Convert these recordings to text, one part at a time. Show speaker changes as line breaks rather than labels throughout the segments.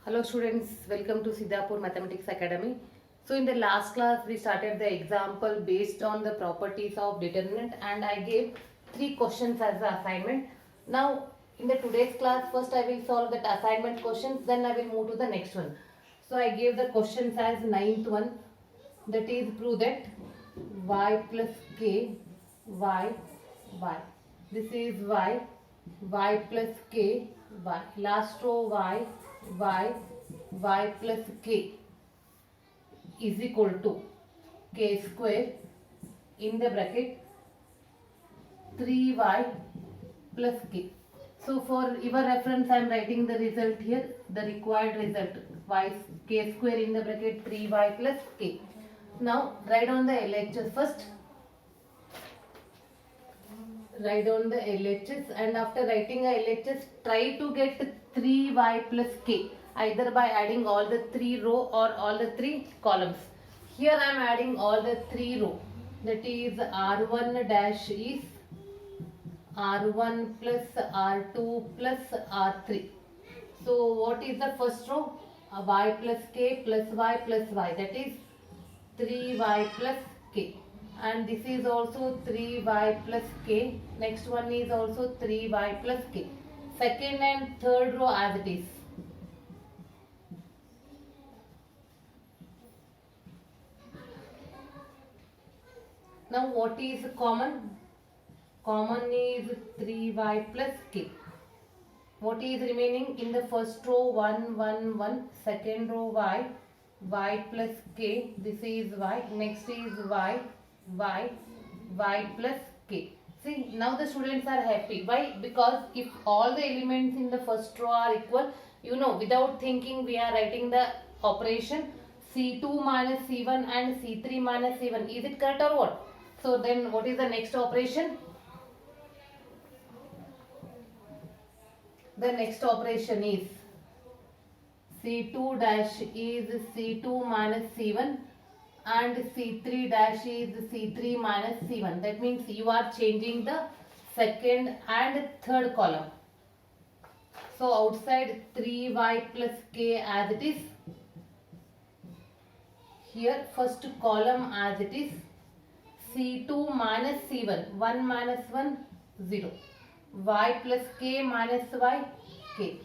Hello students, welcome to Siddhapur Mathematics Academy. So in the last class we started the example based on the properties of determinant and I gave 3 questions as the assignment. Now in the today's class first I will solve that assignment questions, then I will move to the next one. So I gave the questions as ninth one, that is prove that y plus k y y. This is y plus k y. Last row y plus k is equal to k square in the bracket 3y plus k. So for your reference I am writing the result here, the required result y k square in the bracket 3y plus k. Now write on the LHS first. Write down the LHS, and after writing a LHS try to get 3y plus k either by adding all the 3 row or all the 3 columns. Here I am adding all the 3 row, that is r1 dash is r1 plus r2 plus r3. So what is the first row? Y plus k plus y, that is 3y plus k, and this is also 3y plus k. Next one is also 3y plus k. Second and third row as it is. Now what is common? Common is 3y plus k. What is remaining in the first row? 1 1 1. Second row y plus k. This is y. Next is y plus k. See, now the students are happy. Why? Because if all the elements in the first row are equal, without thinking we are writing the operation C2 minus C1 and C3 minus C1. Is it correct or what? So then what is the next operation? The next operation is C2 dash is C2 minus C1 and C3 dash is C3 minus C1. That means you are changing the second and third column. So outside 3y plus k as it is. Here first column as it is. C2 minus C1. 1 minus 1, 0. Y plus k minus y, k.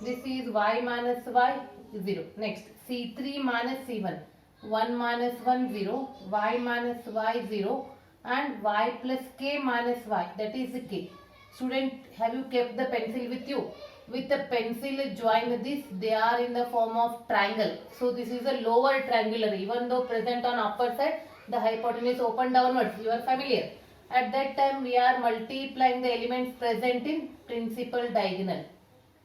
This is y minus y, 0. Next C3 minus C1. 1 minus 1, 0. Y minus y, 0. And y plus k minus y, that is k. Student, have you kept the pencil with you? With the pencil join this, they are in the form of triangle. So this is a lower triangular. Even though present on upper side, the hypotenuse open downwards. You are familiar. At that time we are multiplying the elements present in principal diagonal.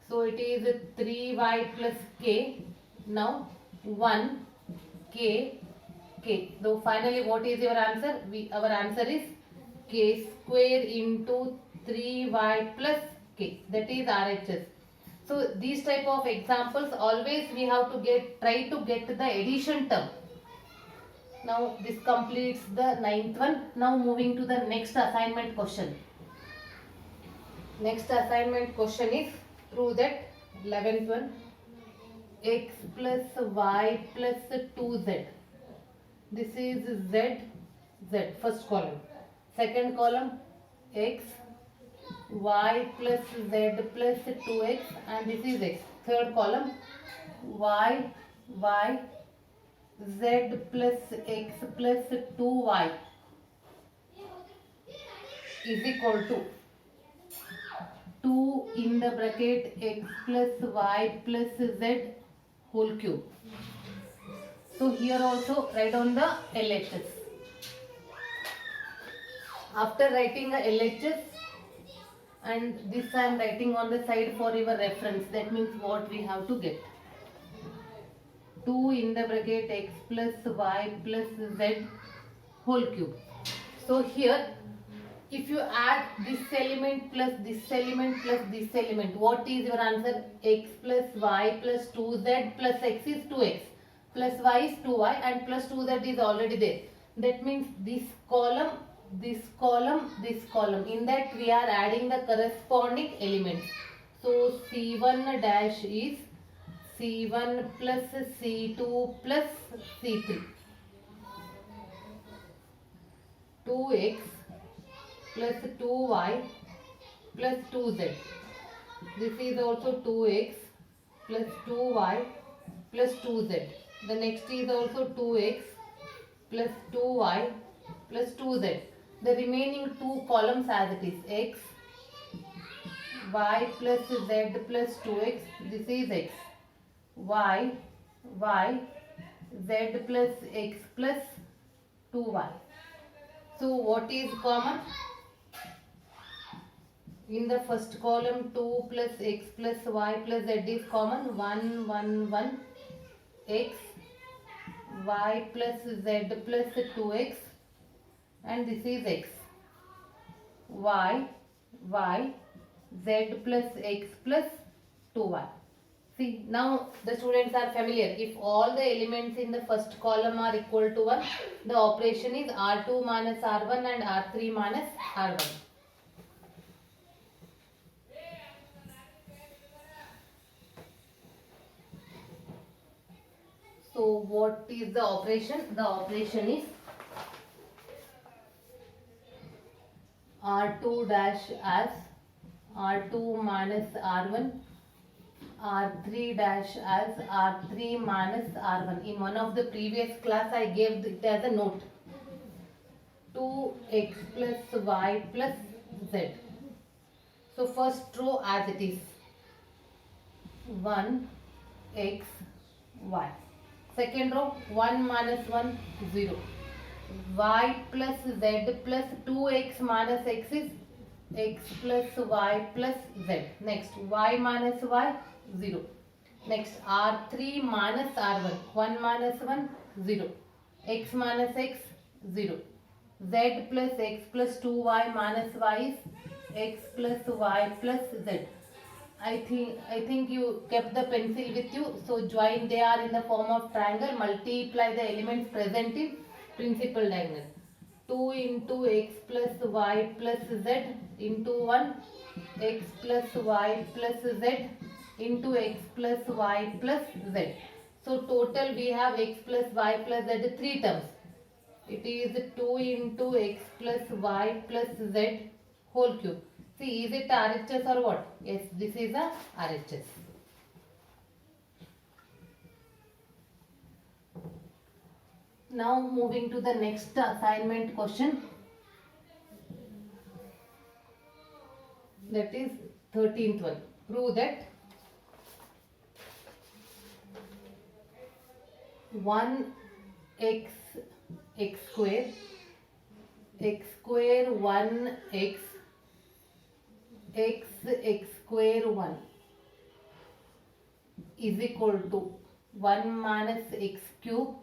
So it is 3y plus k. Now 1 k. So finally what is your answer? Our answer is k square into 3y plus k. That is RHS. So these type of examples always we have to try to get the addition term. Now this completes the 9th one. Now moving to the next assignment question. Next assignment question is prove that 11th one, x plus y plus 2z. This is z, first column. Second column x, y plus z plus 2x, and this is x. Third column y, z plus x plus 2y is equal to 2 in the bracket x plus y plus z whole cube. So here also write on the LHS. After writing a LHS, and this I am writing on the side for your reference. That means what we have to get. 2 in the bracket x plus y plus z whole cube. So here if you add this element plus this element plus this element, what is your answer? X plus y plus 2z plus x is 2x plus y is 2y and plus 2z is already there. That means this column, this column, this column. In that we are adding the corresponding elements. So C1 dash is C1 plus C2 plus C3. 2x plus 2y plus 2z. This is also 2x plus 2y plus 2z. The next is also 2x plus 2y plus 2z. The remaining two columns as it is x, y plus z plus 2x. This is x. Y, z plus x plus 2y. So what is common? In the first column 2 plus x plus y plus z is common. 1, 1, 1. X, y plus z plus 2x. And this is x. Y, z plus x plus 2y. See, now the students are familiar. If all the elements in the first column are equal to 1, the operation is R2 minus R1 and R3 minus R1. So what is the operation? The operation is R2 dash as R2 minus R1, R3 dash as R3 minus R1. In one of the previous class I gave it as a note. 2x plus y plus z. So first row as it is. 1 x y. Second row 1 minus 1 0. Y plus z plus 2x minus x is x plus y plus z. Next y minus y 0. Next R3 minus R1. 1 minus 1 0. X minus x 0. Z plus x plus 2y minus y is x plus y plus z. I think you kept the pencil with you. So join, they are in the form of triangle. Multiply the elements present in principal diagonal. 2 into x plus y plus z into 1 x plus y plus z into x plus y plus z. So total we have x plus y plus z 3 terms. It is 2 into x plus y plus z whole cube. See, is it RHS or what? Yes, this is a RHS. Now moving to the next assignment question. That is 13th one. Prove that 1x square 1x x square 1 is equal to 1 minus x cube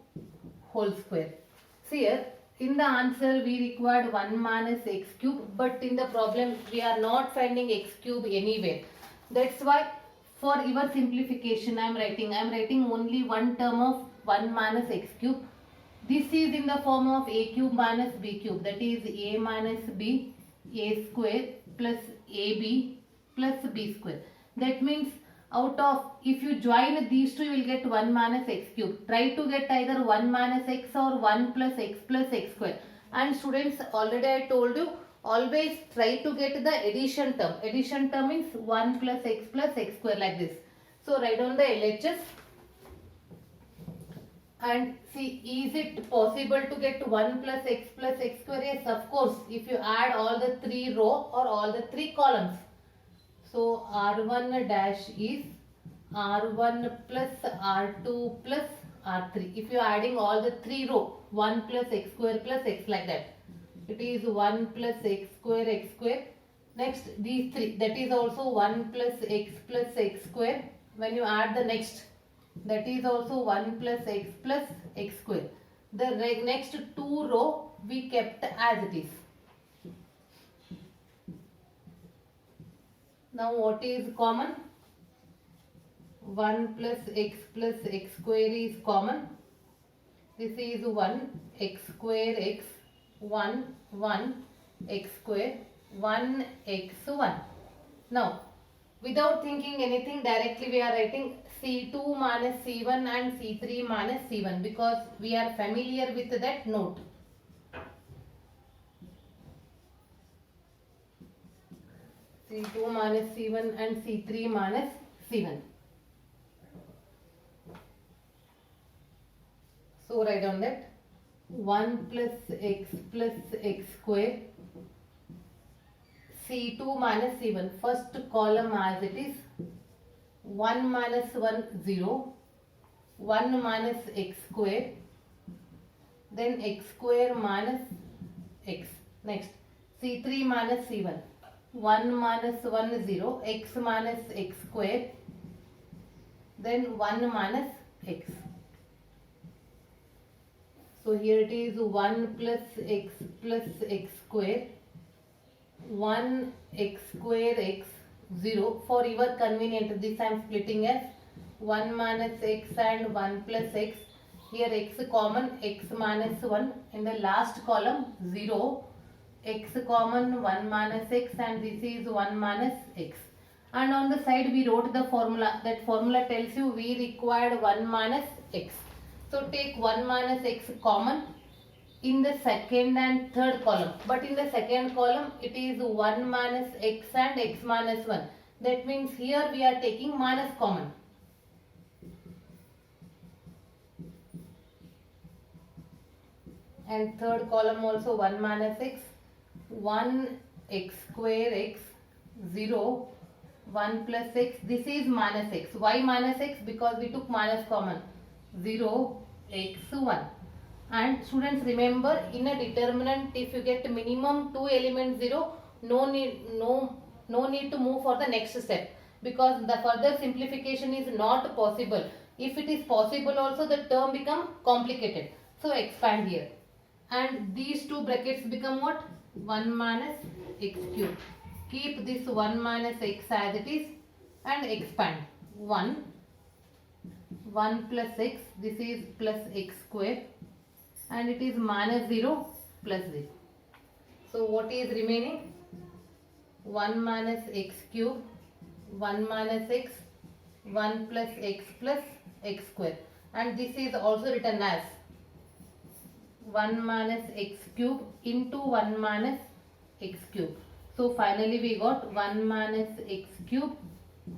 whole square. See here, in the answer we required 1 minus x cube, but in the problem we are not finding x cube anywhere. That's why for your simplification I am writing only one term of 1 minus x cube. This is in the form of a cube minus b cube, that is a minus b, a square plus ab plus b square. That means out of, if you join these two you will get 1 minus x cube. Try to get either 1 minus x or 1 plus x square. And students, already I told you, always try to get the addition term. Addition term means 1 plus x square, like this. So write down the LHS. And see, is it possible to get 1 plus x square? Yes, of course, if you add all the 3 row or all the 3 columns. So R1 dash is R1 plus R2 plus R3. If you are adding all the 3 row, 1 plus x square plus x, like that. It is 1 plus x square. Next, these 3, that is also 1 plus x square. When you add the next, that is also 1 plus x square. The next 2 row we kept as it is. Now what is common? 1 plus x square is common. This is 1 x square x 1 x square 1 x 1. Now Without thinking anything, directly we are writing C2 minus C1 and C3 minus C1 because we are familiar with that note. C2 minus C1 and C3 minus C1. So write down that 1 plus x square C2 minus C1. First column as it is 1 minus 1 0, 1 minus x square, then x square minus x. Next C3 minus C1. 1 minus 1 0, x minus x square, then 1 minus x. So here it is 1 plus x square, 1 x square x 0. For your convenience, this I am splitting as 1 minus x and 1 plus x. Here x common, x minus 1. In the last column 0, x common 1 minus x, and this is 1 minus x. And on the side we wrote the formula. That formula tells you we required 1 minus x. So take 1 minus x common in the second and third column. But in the second column it is 1 minus x and x minus 1. That means here we are taking minus common. And third column also 1 minus x, 1 x square x 0, 1 plus x. This is minus x. Why minus x? Because we took minus common. 0 x 1. And students, remember, in a determinant, if you get minimum 2 elements 0, no need to move for the next step, because the further simplification is not possible. If it is possible also, the term become complicated. So expand here, and these two brackets become what? 1 minus x cube. Keep this 1 minus x as it is and expand. 1 plus x, this is plus x square, and it is minus 0 plus 0. So what is remaining? 1 minus x cube, 1 minus x, 1 plus x square, and this is also written as 1 minus x cube into 1 minus x cube. So finally we got 1 minus x cube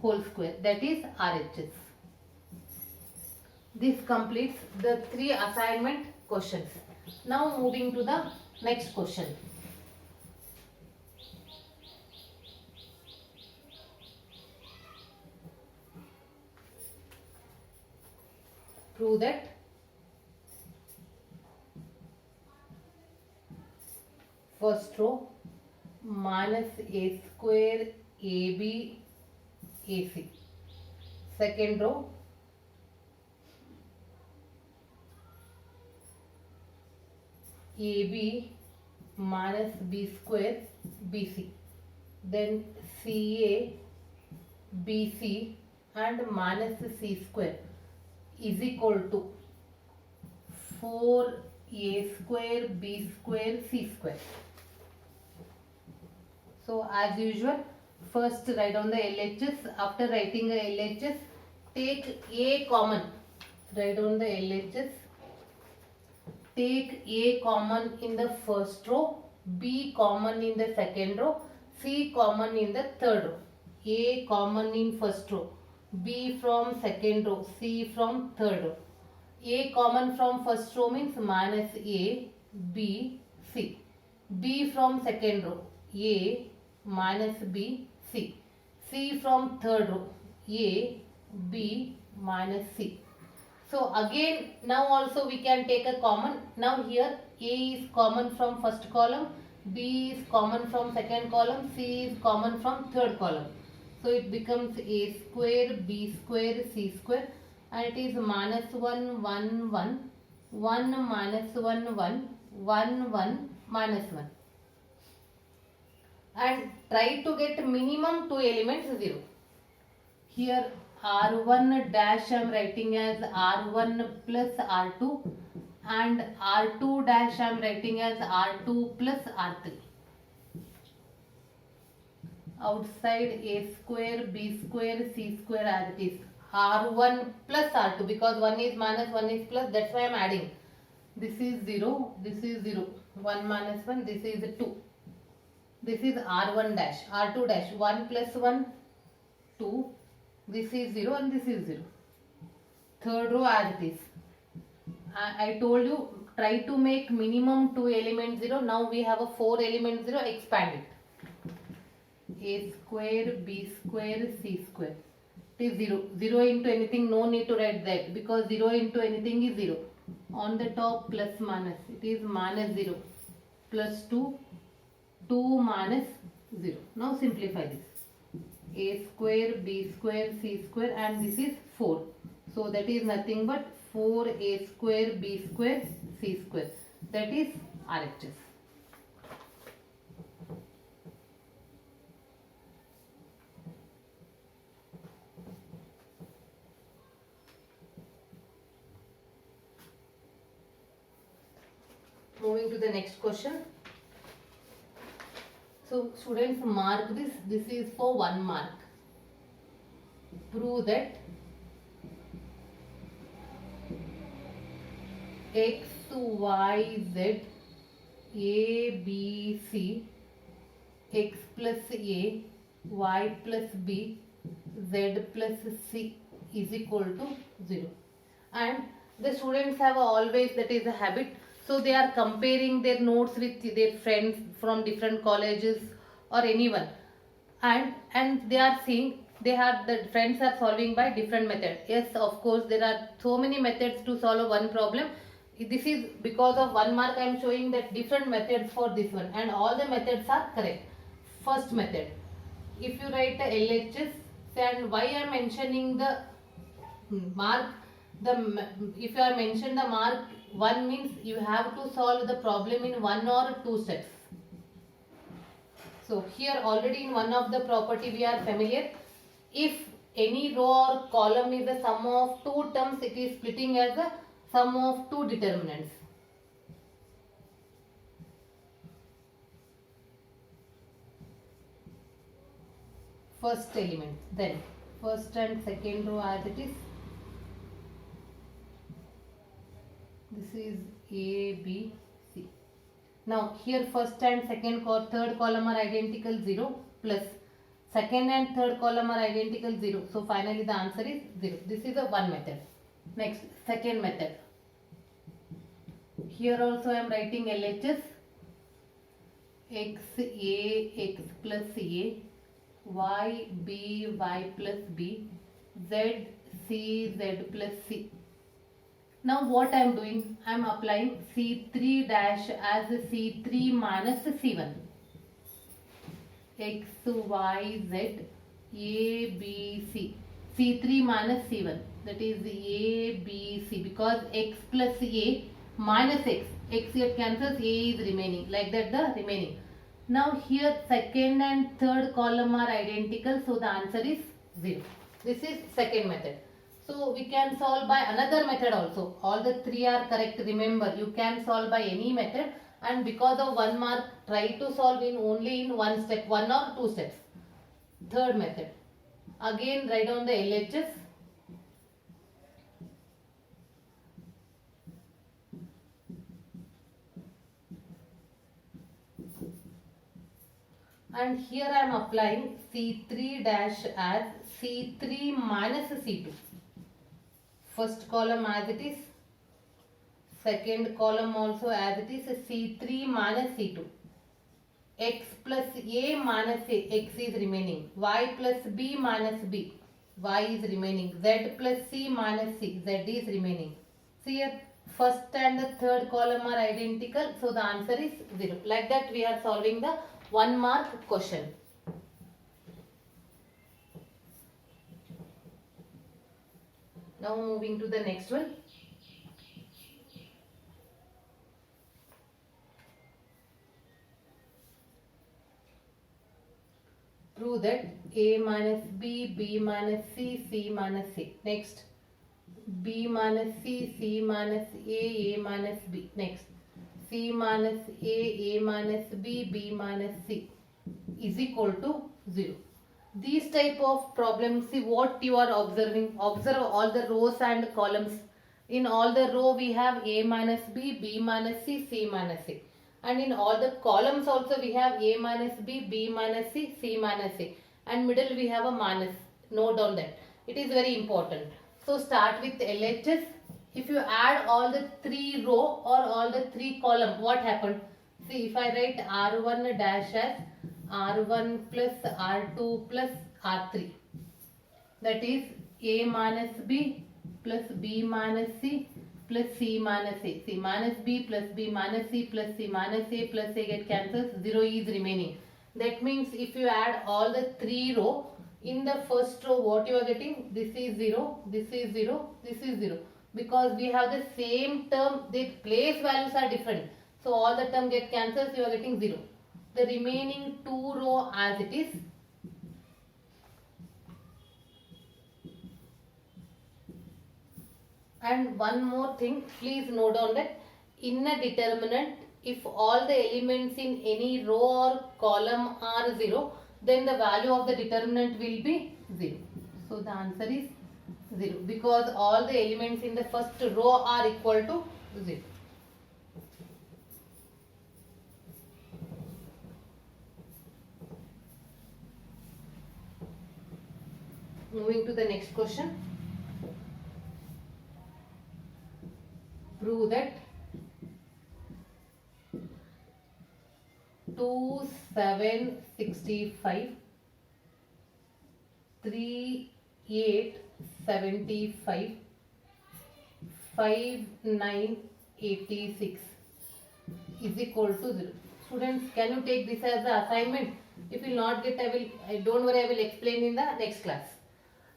whole square, that is RHS. This completes the 3 assignment questions. Now moving to the next question. Prove that first row minus a square AB AC. Second row AB minus B square BC. Then CA BC and minus C square is equal to 4A square B square C square. So as usual, first write down the LHS. After writing the LHS, take A common. Write down the LHS. Take A common in the first row, B common in the second row, C common in the third row. A common in first row, B from second row, C from third row. A common from first row means minus A, B, C. B from second row, A minus B, C. C from third row, A, B minus C. So again, now also we can take a common. Now here A is common from first column, B is common from second column, C is common from third column. So it becomes A square, B square, C square, and it is minus 1, 1, 1, 1 minus 1, 1, 1, 1 minus 1. And try to get minimum 2 elements 0. Here R1 dash I am writing as R1 plus R2, and R2 dash I am writing as R2 plus R3. outside a square b square c square as it is. R1 plus R2 because 1 is minus 1 is plus, that's why I am adding. This is 0, this is 0. 1 minus 1, this is 2. This is R1 dash, R2 dash, 1 plus 1, 2. This is 0 and this is 0. Third row as it is. I told you try to make minimum 2 element 0. Now we have a 4 element 0, expand it. A square, b square, c square. It is 0. 0 into anything, no need to write that because 0 into anything is 0. On the top plus minus, it is minus 0 plus 2, 2 minus 0. Now simplify this. A square, b square, c square and this is 4. So that is nothing but 4a square, b square, c square. That is RHS. Moving to the next question. So students, mark this. This is for 1 mark. Prove that x, y, z, a, b, c, x plus a, y plus b, z plus c is equal to 0. And the students have always, that is a habit, so they are comparing their notes with their friends from different colleges or anyone, and they are seeing the friends are solving by different methods. Yes, of course there are so many methods to solve one problem. This is because of 1 mark I am showing that different methods for this one, and all the methods are correct. First method, if you write the LHS, and why I am mentioning the mark, if you are mentioned the mark 1 means you have to solve the problem in 1 or 2 steps. So here already in one of the property we are familiar. If any row or column is the sum of 2 terms, it is splitting as a sum of 2 determinants. First element, then first and second row as it is. This is A, B, C. Now here first and third column are identical 0 plus second and third column are identical 0. So finally the answer is 0. This is a one method. Next, second method. Here also I am writing LHS. X A, X plus A, Y B, Y plus B, Z C, Z plus C. Now what I am doing? I am applying C3 dash as C3 minus C1. X, Y, Z, A, B, C. C3 minus C1. That is A, B, C. Because X plus A minus X. X here cancels, A is remaining. Like that the remaining. Now here second and third column are identical. So the answer is 0. This is second method. So we can solve by another method also. All the 3 are correct. Remember, you can solve by any method, and because of 1 mark, try to solve only in one step, 1 or 2 steps. Third method. Again write down the LHS. And here I am applying C3 dash as C3 minus C2. First column as it is, second column also as it is, C3 minus C2. X plus A minus A, X is remaining. Y plus B minus B, Y is remaining. Z plus C minus C, Z is remaining. See here, first and the third column are identical, so the answer is 0. Like that we are solving the 1 mark question. Now moving to the next one. Prove that A minus B, B minus C, C minus C. Next, B minus C, C minus A minus B. Next, C minus A minus B, B minus C is equal to 0. These type of problems, see what you are observing. Observe all the rows and columns. In all the row we have A minus B, B minus C, C minus A. And in all the columns also we have A minus B, B minus C, C minus A. And middle we have a minus. Note down that. It is very important. So start with LHS. If you add all the 3 row or all the 3 column, what happened? See, if I write R1 dash as R1 plus R2 plus R3, that is A minus B plus B minus C plus C minus A. C minus B plus B minus C plus C minus A plus A get cancels, 0 is remaining. That means if you add all the 3 row, in the first row what you are getting? This is 0, this is 0, this is 0. Because we have the same term, the place values are different. So all the term get cancelled, you are getting 0. The remaining 2 row as it is. And one more thing, please note down that in a determinant, if all the elements in any row or column are 0, then the value of the determinant will be 0. So the answer is 0 because all the elements in the first row are equal to 0. Moving to the next question. Prove that 2, 7, 65, 3, 8, 75, 5, 9, 86 is equal to 0. Students, can you take this as the assignment? If you will not get, don't worry, I will explain in the next class.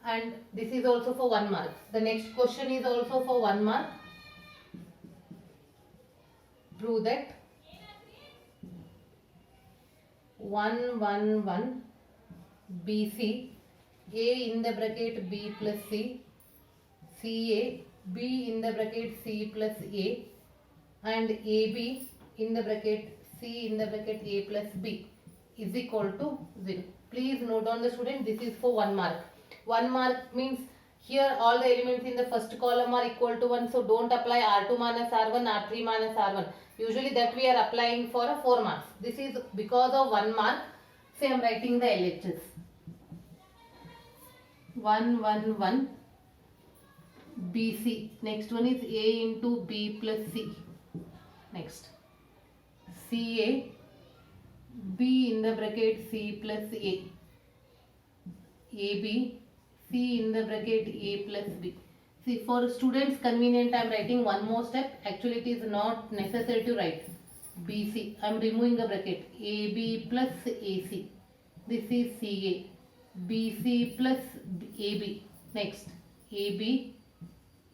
And this is also for 1 mark. The next question is also for 1 mark. Prove that 1, 1, 1 BC, A in the bracket B plus C, CA, B in the bracket C plus A, and AB in the bracket C in the bracket A plus B is equal to 0. Please note down the student, this is for 1 mark. 1 mark means here all the elements in the first column are equal to 1. So don't apply R2 minus R1, R3 minus R1. Usually that we are applying for a 4 marks. This is because of 1 mark. Say I am writing the LHS. 1, 1, 1 BC. Next one is A into B plus C. Next. CA, B in the bracket C plus A. AB, C in the bracket A plus B. See, for students convenient, I am writing one more step. Actually, it is not necessary to write BC. I am removing the bracket. AB plus AC. This is CA. BC plus AB. Next, AB,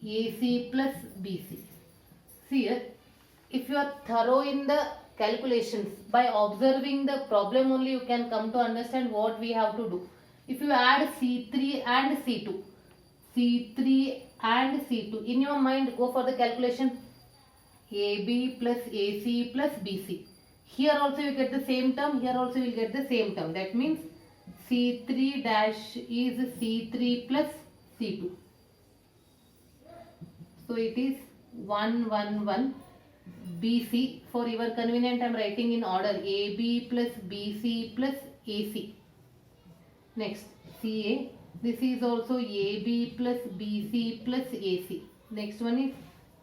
AC plus BC. See here, if you are thorough in the calculations, by observing the problem only you can come to understand what we have to do. If you add C3 and C2, C3 and C2, in your mind go for the calculation. AB plus AC plus BC. Here also you get the same term, here also you will get the same term. That means C3 dash is C3 plus C2. So it is 1, 1, 1 BC. For your convenience I am writing in order AB plus BC plus AC. Next, CA. This is also AB plus BC plus AC. Next one is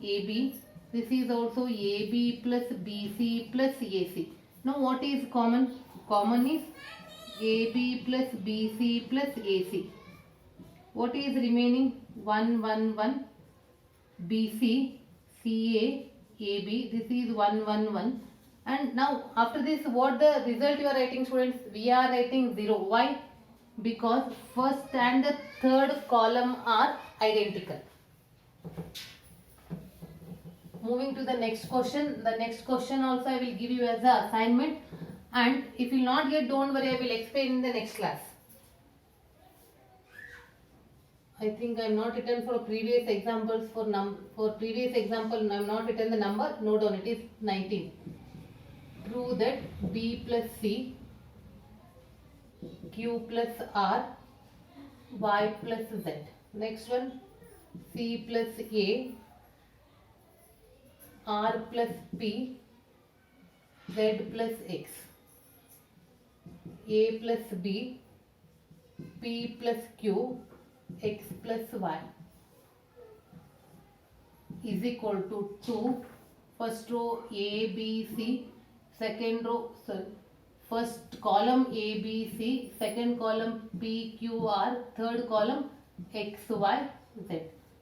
AB. This is also AB plus BC plus AC. Now what is common? Common is AB plus BC plus AC. What is remaining? 1, 1, 1 BC, CA, AB. This is 1, 1, 1. And now after this, what the result you are writing, students? We are writing 0. Why? Because first and the third column are identical. Moving to the next question. The next question also I will give you as an assignment, and if you will not get, don't worry, I will explain in the next class. I think I am not written for previous examples. For previous example I am not written the number. Note down, it is 19. Prove that B plus C Q plus R, Y plus Z. Next one, C plus A, R plus P, Z plus X. A plus B, P plus Q, X plus Y is equal to 2. First row A, B, C, second row, sorry, first column A, B, C, second column P, Q, R, third column X, Y, Z.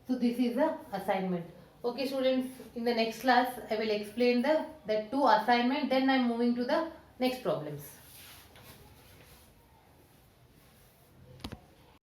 So this is the assignment. Okay students, in the next class I will explain the two assignment, then I am moving to the next problems.